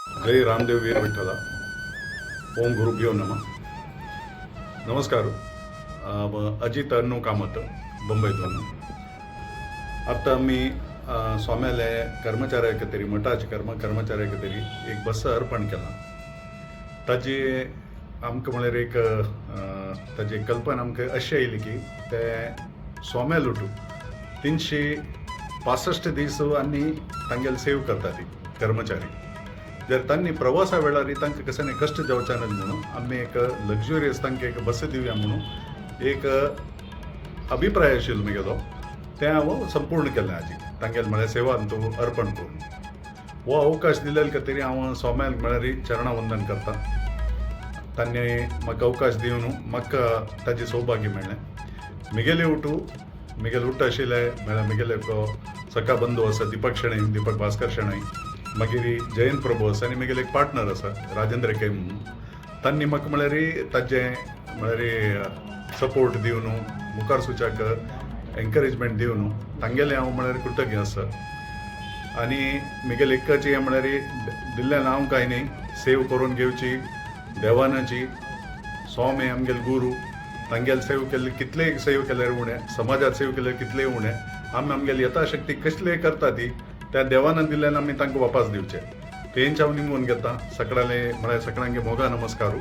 जय रामदेव वीर विठ्ठला. ओम गुरुभ्यो नमः. नमस्कार. अजित अण्णू कामत बंबईतून. आता मी स्वाम्याले कर्मचाऱ्याक तरी मठाचे कर्मचाऱ्याक तरी एक बस अर्पण केला. ताजी आमकां म्हळ्यार एक ताजी कल्पना आमकां अशी आयली की ते स्वाम्या लुटू 365 दीस आनी तांगेले सेव करता ती कर्मचारी. जर तांणी प्रवासा वेळार तांकां कसं कष्ट जावचे न्हय म्हणून आमी एक लग्जुरियस तांकां एक बस दिवया म्हणून एक अभिप्राय आशिल्लो म्हगेलो. तें हांव संपूर्ण केलें आजी. तांगेले म्हळ्यार सेवा तूं अर्पण करून हो अवकाश दिलेले खातीर हांव स्वाम्याक म्हळ्यार चरणा वंदन करता. तांणी म्हाका अवकाश दिवन म्हाका ताजें सौभाग्य मेळ्ळें. म्हगेले उठ आशिल्ले म्हळ्यार म्हगेले सखा बंधू आसा दीपक भास्कर शेणै, मागीर जयंत प्रभू आसा आनी म्हगेले एक पार्टनर आसा राजेंद्र के म्हणून. तांणी म्हाका म्हळ्यार ताजें म्हळ्यार सपोर्ट दिवन मुखार सुचाक एनकरेजमेंट दिवन तांगेलें हांव म्हळ्यार कृतज्ञ आसा. आनी म्हगेलें एकाची हें म्हळ्यार दिल्लें नांव कांय न्ही, सेव करून घेवची देवानाची. स्वामी आमगेले गुरू तांगेले सेव केल्ले कितलेय सेव केल्यार उणें, समाजात सेव केल्यार कितलेय उणें. आमी आमगेली यथाशक्ती कसलेय करता ती त्या देवान दिल्ल्यान आमी तांकां वापस दिवचें. तेंच हांव निमवून घेता. सगळ्याले म्हळ्यार सगळ्यांगे मोगा नमस्कारू.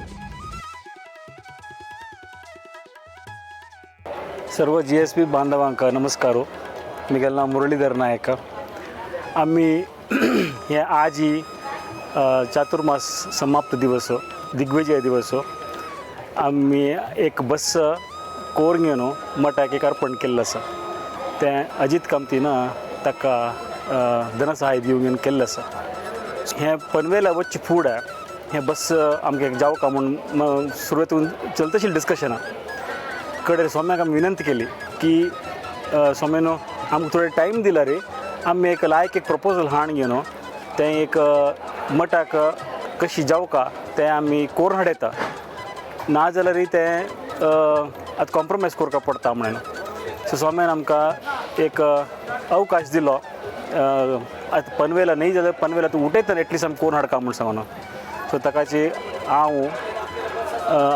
सर्व GSP बांधवांका नमस्कारो. म्हगेलें नांव मुरलीधर नायक. आमी हे आज ही चातुर्मास समाप्त दिवस दिग्विजय दिवस आमी एक बस कोर घेवन मठाक एक अर्पण केल्लें आसा. तें अजित कामतीन ताका धनसहाय दिवंक घेवन केल्लें आसा. हें पनवेला वचचे फुडें हें बस आमकां एक जावका म्हूण सुरवातीन चलता आशिल्लें डिस्कशनां कडेन स्वाम्याक आमी विनंती केली की स्वाम्यानो आमकां थोडे टायम दिला रे, आमी एक प्रपोजल हाडून घेवन तें एक मठाक कशी जावका तें आमी कोरून हाडयता. ना जाल्यार तें आतां कॉम्प्रोमायज करपा पडटा म्हणून. सो स्वाम्यान आमकां एक अवकाश दिलो. आतां पनवेला न्ही जाल्यार पनवेला तूं उठयता एटलीस्ट आमी कोरून हाडका म्हूण सांगून. सो ताकाची हांव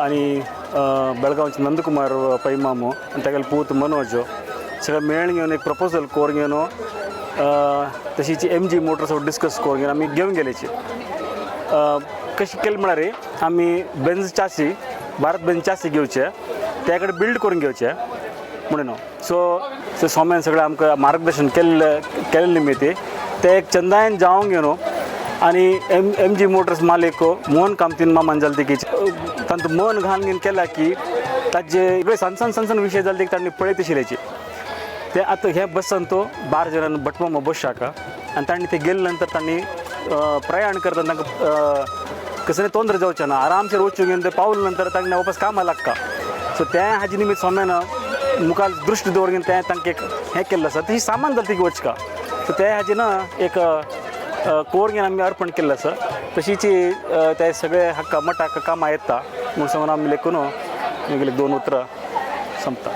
आनी बेळगांवचे नंदकुमार पैमामो आनी तागेले पूत मनोज सगळे मेळून घेवन एक प्रपोजल कोर घेवन तशीची MG मोटर्स डिस्कस कोर घेवन आमी घेवन गेलेची. कशें केलें म्हळ्यार आमी बेंज चासी भारत बेंज चासी घेवचे, त्या कडेन बिल्ड करून घेवचे म्हणून. सो स्वाम्यान सगळें आमकां मार्गदर्शन केल्ले निमित्त ते एक चंदायन जावंक घेवन आनी MG मोटर्स मालीक मोहन कामतीन मामान जाल देखीचे तांचो मन घालून घेवन केला की ताजे वेगळे सान विशय जाले तांणी पळयत आशिल्ल्याचे. ते आतां हे बसान तो 12 जणांनी बटमामा बसशाका आनी तांणी ते गेले नंतर तांणी प्रयाण करता तांकां कसं तोंदर जावचें ना, आरामसेर वचून घेवन ते पावले नंतर तांकां वापस कामां लागता. सो त्या हाजे निमित्त स्वाम्यान मुखार दृश्टी दवरून ताणें तांकां एक हें केल्लें आसा. तशी सामान जालें तिका वचका. सो त्या हाजेन एक कोर घेवन आमी अर्पण केल्लें आसा. तशीच ते सगळे हाका मठाक कामां येता म्हूण सांगून आमी लेखून म्हगेलीं 2 उतरां संपता.